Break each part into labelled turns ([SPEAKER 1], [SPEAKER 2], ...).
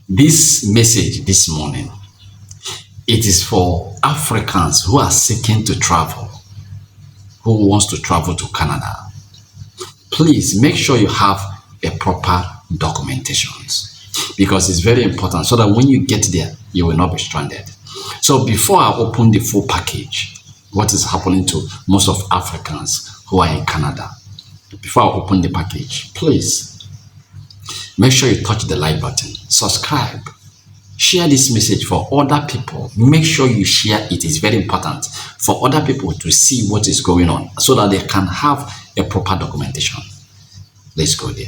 [SPEAKER 1] This message this morning, it is for Africans who are seeking to travel, who wants to travel to Canada. Please make sure you have a proper documentations because it's very important so that when you get there, you will not be stranded. So before I open the full package, what is happening to most of Africans who are in Canada, before I open the package, please make sure you touch the like button, subscribe, share this message for other people. Make sure you share it. It's very important for other people to see what is going on so that they can have a proper documentation. Let's go there.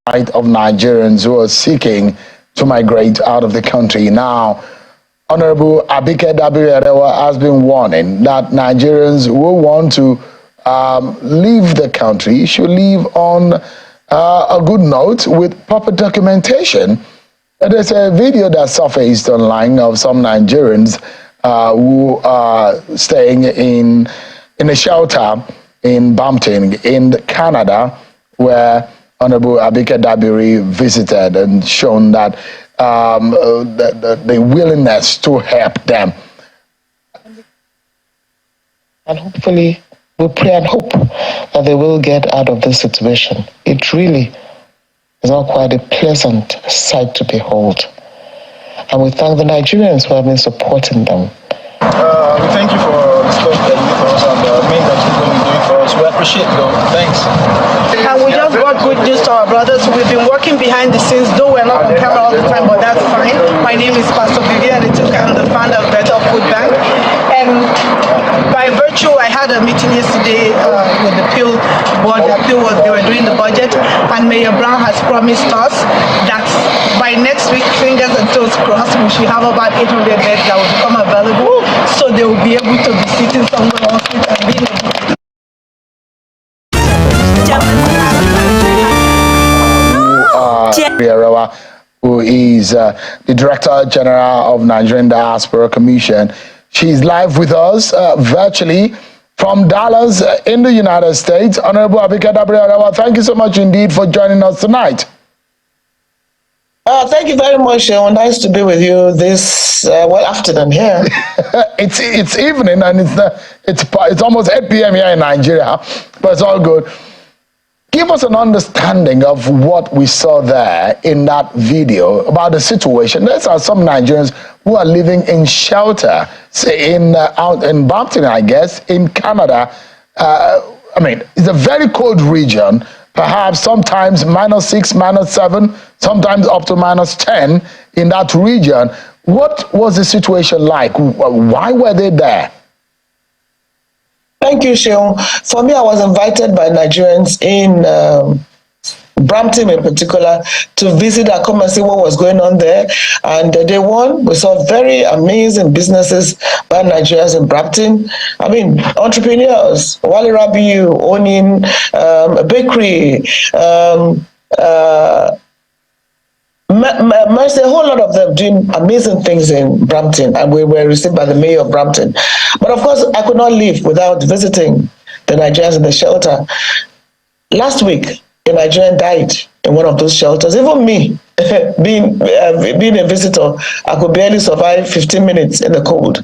[SPEAKER 2] Right of Nigerians who are seeking to migrate out of the country. Now, Honorable Abike Dabiri Erewa has been warning that Nigerians who want to leave the country should leave on a good note with proper documentation. There's a video that surfaced online of some Nigerians who are staying in a shelter in Brampton in Canada, where Honorable Abike Dabiri visited and shown that the willingness to help them.
[SPEAKER 3] And hopefully, we pray and hope that they will get out of this situation. It really is not quite a pleasant sight to behold. And we thank the Nigerians who have been supporting them.
[SPEAKER 4] We thank you for the stuff that you do for us and the mean that you're going to be doing for us. We appreciate it, though. Thanks.
[SPEAKER 5] And we just got good news to our brothers. We've been working behind the scenes, though we're not on camera all the time, but that's fine. My name is Pastor Vivian. I'm the founder of Better Food Bank. And by virtue, I had a meeting yesterday with the Peel board. The Peel was, they were doing the budget, and Mayor Brown has promised us that by next week, fingers and toes crossed, we should have about 800 beds that will become available, so they will be able to be sitting somewhere on street and being able to
[SPEAKER 2] Erewa, who is the Director General of Nigerian Diaspora Commission. She's live with us virtually from Dallas in the United States. Honorable Abike Dabiri Erewa, thank you so much indeed for joining us tonight.
[SPEAKER 3] Thank you very much, Sean. Nice to be with you this afternoon here.
[SPEAKER 2] It's evening and it's almost 8 p.m. here in Nigeria, but it's all good. Give us an understanding of what we saw there in that video about the situation. There are some Nigerians who are living in shelter, say out in Brampton, I guess, in Canada. I mean, it's a very cold region. Perhaps sometimes -6, -7, sometimes up to -10 in that region. What was the situation like? Why were they there?
[SPEAKER 3] Thank you, Sean. For me, I was invited by Nigerians in Brampton in particular to visit and come and see what was going on there. And day one, we saw very amazing businesses by Nigerians in Brampton. I mean, entrepreneurs, Wale Rabiu owning a bakery, a whole lot of them doing amazing things in Brampton, and we were received by the mayor of Brampton. But of course, I could not leave without visiting the Nigerians in the shelter. Last week, a Nigerian died in one of those shelters. Even me, being a visitor, I could barely survive 15 minutes in the cold.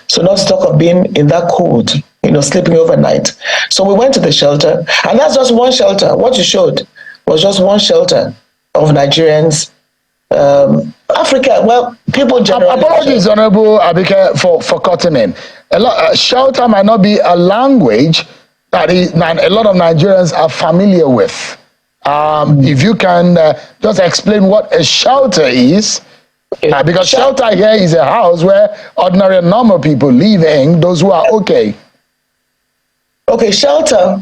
[SPEAKER 3] So not to talk of being in that cold, sleeping overnight. So we went to the shelter, and that's just one shelter. What you showed was just one shelter of Nigerians. Africa, well, people generally...
[SPEAKER 2] Apologies, Honorable Abike, for cutting in. Shelter might not be a language that a lot of Nigerians are familiar with. If you can just explain what a shelter is, because shelter here is a house where ordinary and normal people live in, those who are okay.
[SPEAKER 3] Okay, shelter,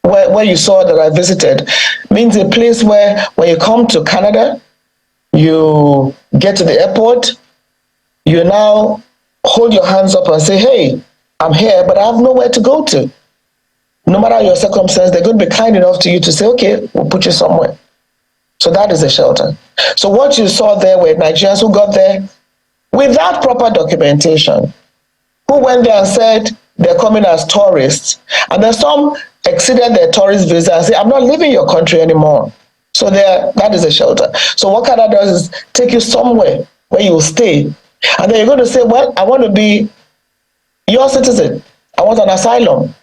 [SPEAKER 3] where you saw that I visited, means a place where when you come to Canada, you get to the airport, you now hold your hands up and say, hey, I'm here, but I have nowhere to go to. No matter your circumstance, they're going to be kind enough to you to say, okay, we'll put you somewhere. So that is a shelter. So what you saw there were Nigerians who got there without proper documentation, who went there and said they're coming as tourists. And then some exceeded their tourist visa and said, I'm not leaving your country anymore. So there, that is a shelter. So what Canada does is take you somewhere where you will stay, and then you're going to say, well, I want to be your citizen. I want an asylum.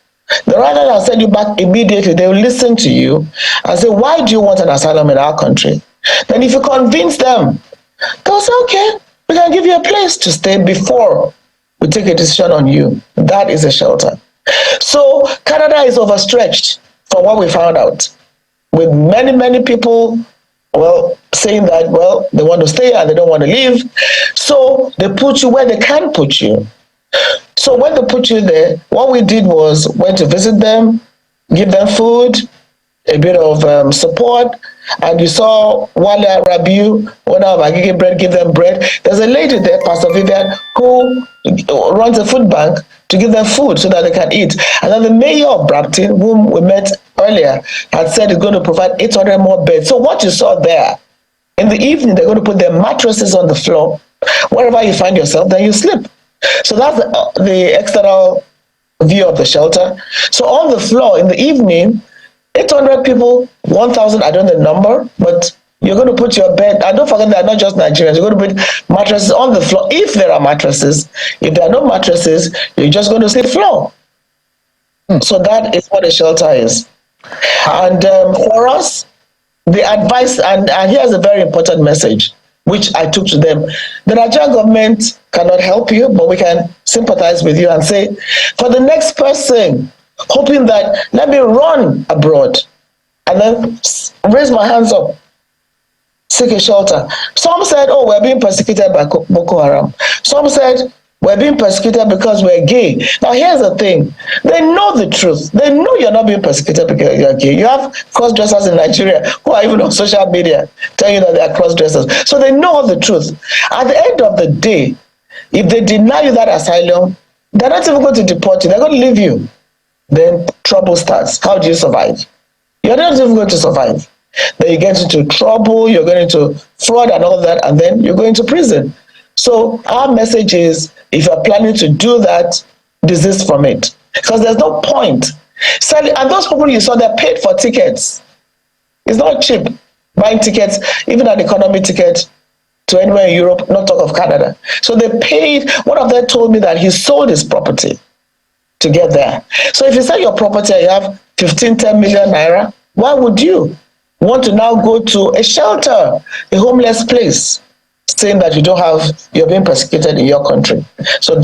[SPEAKER 3] The rather than send you back immediately, they will listen to you and say, why do you want an asylum in our country? Then if you convince them, they'll say, okay, we can give you a place to stay before we take a decision on you. That is a shelter. So Canada is overstretched from what we found out, with many, many people, well, saying that, well, they want to stay and they don't want to leave. So they put you where they can put you. So when they put you there, what we did was went to visit them, give them food, a bit of support, and you saw Wale Rabiu, owner of Abike bread, give them bread. There's a lady there, Pastor Vivian, who runs a food bank to give them food so that they can eat. And then the mayor of Brampton, whom we met earlier, had said he's going to provide 800 more beds. So what you saw there, in the evening, they're going to put their mattresses on the floor. Wherever you find yourself, then you sleep. So that's the external view of the shelter. So on the floor in the evening, 800 people, 1,000, I don't know the number, but you're going to put your bed, and don't forget they're not just Nigerians, you're going to put mattresses on the floor, if there are mattresses. If there are no mattresses, you're just going to sleep floor. So that is what a shelter is. And for us, the advice, and here's a very important message, which I took to them. The Nigerian government cannot help you, but we can sympathize with you and say, for the next person, hoping that, let me run abroad and then raise my hands up, seek a shelter. Some said, oh, we're being persecuted by Boko Haram. Some said, we're being persecuted because we're gay. Now, here's the thing. They know the truth. They know you're not being persecuted because you're gay. You have cross-dressers in Nigeria who are even on social media telling you that they are cross-dressers. So they know the truth. At the end of the day, if they deny you that asylum, they're not even going to deport you. They're going to leave you. Then trouble starts. How do you survive? You're not even going to survive. Then you get into trouble, you're going into fraud and all that, and then you're going to prison. So our message is, if you're planning to do that, desist from it. Because there's no point. And those people you saw, they're paid for tickets. It's not cheap buying tickets, even an economy ticket to anywhere in Europe, not talk of Canada. So they paid. One of them told me that he sold his property to get there. So if you sell your property and you have 10 million naira, why would you want to now go to a shelter, a homeless place, saying that you're being persecuted in your country? So